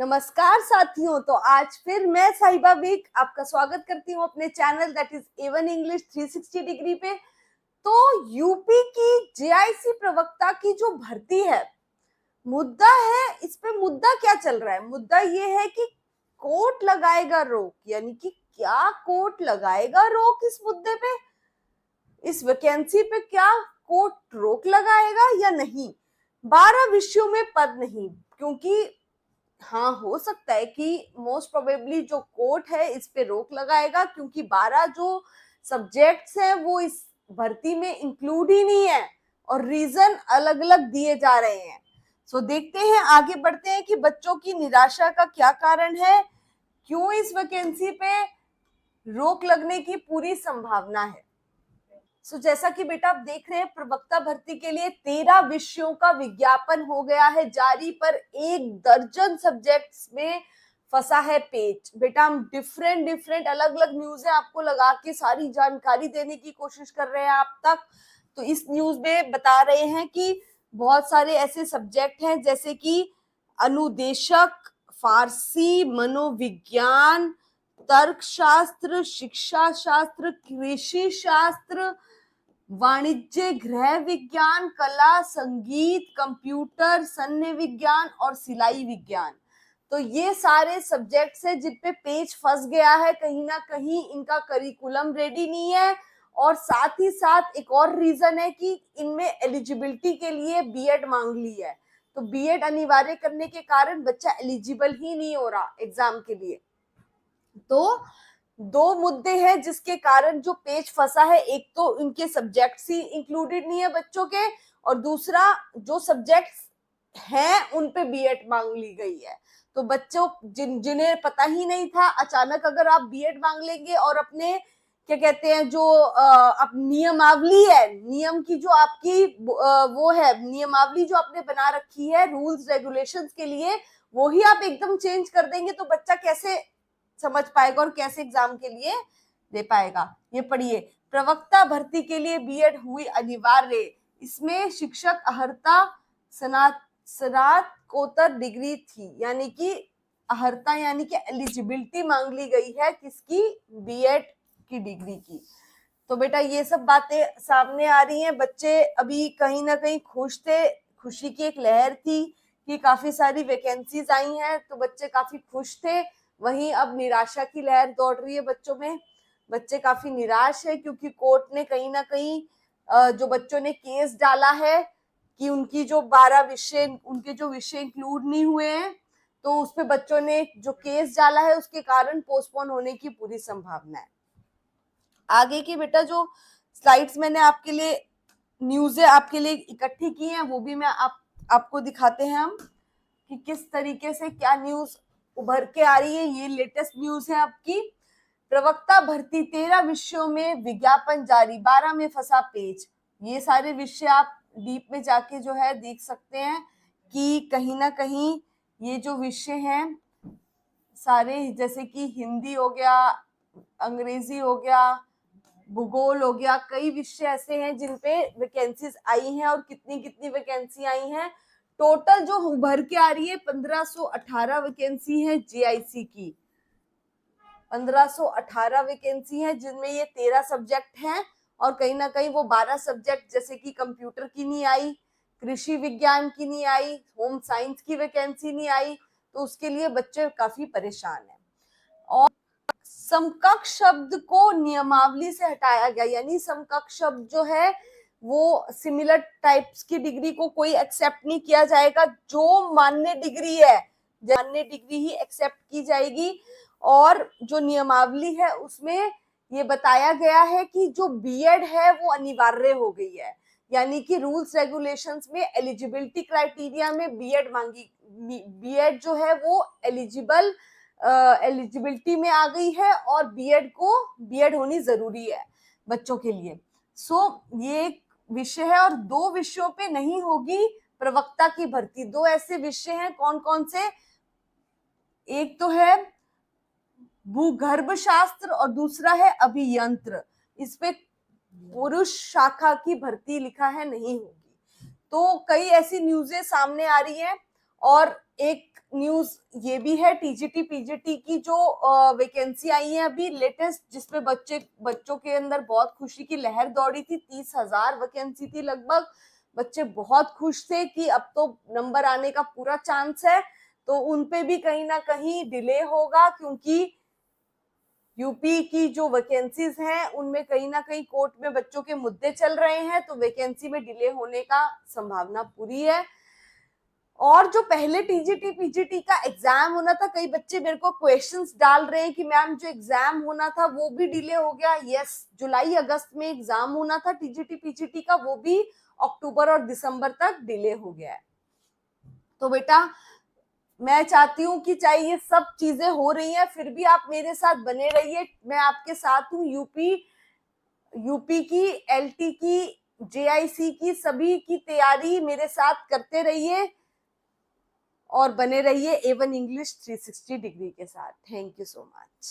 नमस्कार साथियों। तो आज फिर मैं साहिबा विक आपका स्वागत करती हूँ अपने channel that is Avon English 360 degree पे। तो यूपी की जेआईसी प्रवक्ता की जो भर्ती है, मुद्दा है इस पे। मुद्दा क्या चल रहा है? मुद्दा ये है कि कोर्ट लगाएगा रोक, यानी कि क्या कोर्ट लगाएगा रोक इस मुद्दे पे, इस वैकेंसी पे क्या कोर्ट रोक लगाएगा या नहीं। 12 विषयों में पद नहीं, क्योंकि हाँ, हो सकता है कि मोस्ट प्रोबेबली जो कोर्ट है इस पे रोक लगाएगा, क्योंकि 12 जो सब्जेक्ट्स हैं वो इस भर्ती में इंक्लूड ही नहीं है और रीजन अलग अलग दिए जा रहे हैं। सो देखते हैं, आगे बढ़ते हैं कि बच्चों की निराशा का क्या कारण है, क्यों इस वैकेंसी पे रोक लगने की पूरी संभावना है। जैसा कि बेटा आप देख रहे हैं, प्रवक्ता भर्ती के लिए 13 विषयों का विज्ञापन हो गया है जारी, पर 1 दर्जन सब्जेक्ट्स में फंसा है पेच। बेटा हम डिफरेंट अलग अलग न्यूज है आपको लगा के सारी जानकारी देने की कोशिश कर रहे हैं आप तक। तो इस न्यूज में बता रहे हैं कि बहुत सारे ऐसे सब्जेक्ट हैं जैसे कि अनुदेशक, फारसी, मनोविज्ञान, तर्कशास्त्र, शिक्षा शास्त्र, कृषि शास्त्र, वाणिज्य, गृह विज्ञान, कला, संगीत, कंप्यूटर, सन्य विज्ञान और सिलाई विज्ञान। तो ये सारे सब्जेक्ट्स हैं जिन पे पेज फंस गया है, कहीं ना कहीं इनका करिकुलम रेडी नहीं है। और साथ ही साथ एक और रीजन है कि इनमें एलिजिबिलिटी के लिए बीएड मांग ली है, तो बीएड अनिवार्य करने के कारण बच्चा एलिजिबल ही नहीं हो रहा एग्जाम के लिए। तो 2 मुद्दे हैं जिसके कारण जो पेज फंसा है, एक तो इनके सब्जेक्ट्स ही इंक्लूडेड नहीं है बच्चों के, और दूसरा जो सब्जेक्ट्स हैं उन पे बीएड मांग ली गई है। तो बच्चों जिन्हें पता ही नहीं था, अचानक अगर आप बीएड मांग लेंगे और अपने क्या कहते हैं जो अब नियमावली है, नियम की जो आपकी वो है नियमावली जो आपने बना रखी है रूल्स रेगुलेशंस के लिए, वो ही आप एकदम चेंज कर देंगे तो बच्चा कैसे समझ पाएगा और कैसे एग्जाम के लिए दे पाएगा। ये पढ़िए, प्रवक्ता भर्ती के लिए बीएड हुई अनिवार्य। इसमें शिक्षक अहर्ता स्नातकोत्तर डिग्री थी, यानी कि अहर्ता यानी कि एलिजिबिलिटी मांग ली गई है किसकी? बीएड की डिग्री की। तो बेटा ये सब बातें सामने आ रही हैं। बच्चे अभी कहीं ना कहीं खुश थे, खुशी की एक लहर थी कि काफी सारी वैकेंसीज आई हैं, तो बच्चे काफी खुश थे। वहीं अब निराशा की लहर दौड़ रही है बच्चों में। बच्चे काफी निराश है क्योंकि कोर्ट ने कहीं ना कहीं जो बच्चों ने केस डाला है कि उनकी जो 12 विषय उनके जो विषय इंक्लूड नहीं हुए हैं, तो उस पे बच्चों ने जो केस डाला है उसके कारण पोस्टपोन होने की पूरी संभावना है। आगे की बेटा जो स्लाइड्स मैंने आपके लिए न्यूज़ें आपके लिए इकट्ठी की हैं वो भी मैं आपको दिखाते हैं हम कि किस तरीके से क्या न्यूज उभर के आ रही है। ये लेटेस्ट न्यूज है आपकी। प्रवक्ता भर्ती 13 विषयों में विज्ञापन जारी, 12 में फंसा पेच। ये सारे विषय आप डीप में जाके जो है देख सकते हैं कि कहीं ना कहीं ये जो विषय हैं सारे, जैसे कि हिंदी हो गया, अंग्रेजी हो गया, भूगोल हो गया, कई विषय ऐसे हैं जिन पे वैकेंसीज आई हैं। और कितनी कितनी वैकेंसी आई हैं, टोटल जो उभर के आ रही है 1518 वैकेंसी है जेआईसी की। 1518 वैकेंसी है जिनमें ये 13 सब्जेक्ट हैं और कहीं ना कहीं वो 12 सब्जेक्ट जैसे कि कंप्यूटर की नहीं आई, कृषि विज्ञान की नहीं आई, होम साइंस की वैकेंसी नहीं आई, तो उसके लिए बच्चे काफी परेशान हैं। और समकक्ष शब्द को नियमावली से हटाया गया, यानी समकक्ष शब्द जो है वो सिमिलर टाइप्स की डिग्री को कोई एक्सेप्ट नहीं किया जाएगा। जो मान्य डिग्री है, मान्य डिग्री ही एक्सेप्ट की जाएगी। और जो नियमावली है उसमें ये बताया गया है कि जो बीएड है वो अनिवार्य हो गई है, यानी कि रूल्स रेगुलेशंस में एलिजिबिलिटी क्राइटेरिया में बीएड मांगी, बीएड जो है वो एलिजिबिलिटी में आ गई है और बीएड होनी जरूरी है बच्चों के लिए। ये एक विषय है और 2 विषयों पे नहीं होगी प्रवक्ता की भर्ती। 2 ऐसे विषय हैं, कौन कौन से? एक तो है भूगर्भ शास्त्र और दूसरा है अभियंत्र। इस पे पुरुष शाखा की भर्ती लिखा है नहीं होगी। तो कई ऐसी न्यूज़ें सामने आ रही हैं और एक न्यूज ये भी है, टीजीटी पीजीटी की जो वैकेंसी आई है अभी लेटेस्ट, जिसमें बच्चों के अंदर बहुत खुशी की लहर दौड़ी थी। 30,000 वैकेंसी थी लगभग। बच्चे बहुत खुश थे कि अब तो नंबर आने का पूरा चांस है। तो उनपे भी कहीं ना कहीं डिले होगा, क्योंकि यूपी की जो वैकेंसीज हैं उनमें कहीं ना कहीं कोर्ट में बच्चों के मुद्दे चल रहे हैं, तो वैकेंसी में डिले होने का संभावना पूरी है। और जो पहले टीजीटी पीजीटी का एग्जाम होना था, कई बच्चे मेरे को क्वेश्चंस डाल रहे हैं कि मैम जो एग्जाम होना था वो भी डिले हो गया। यस, जुलाई अगस्त में एग्जाम होना था टीजीटी पीजीटी का, वो भी अक्टूबर और दिसंबर तक डिले हो गया है। तो बेटा मैं चाहती हूँ कि चाहे ये सब चीजें हो रही हैं फिर भी आप मेरे साथ बने रहिए, मैं आपके साथ हूँ। यूपी की, एलटी की, जेआईसी की, सभी की तैयारी मेरे साथ करते रहिए और बने रहिए A1 इंग्लिश 360 डिग्री के साथ। Thank you so much.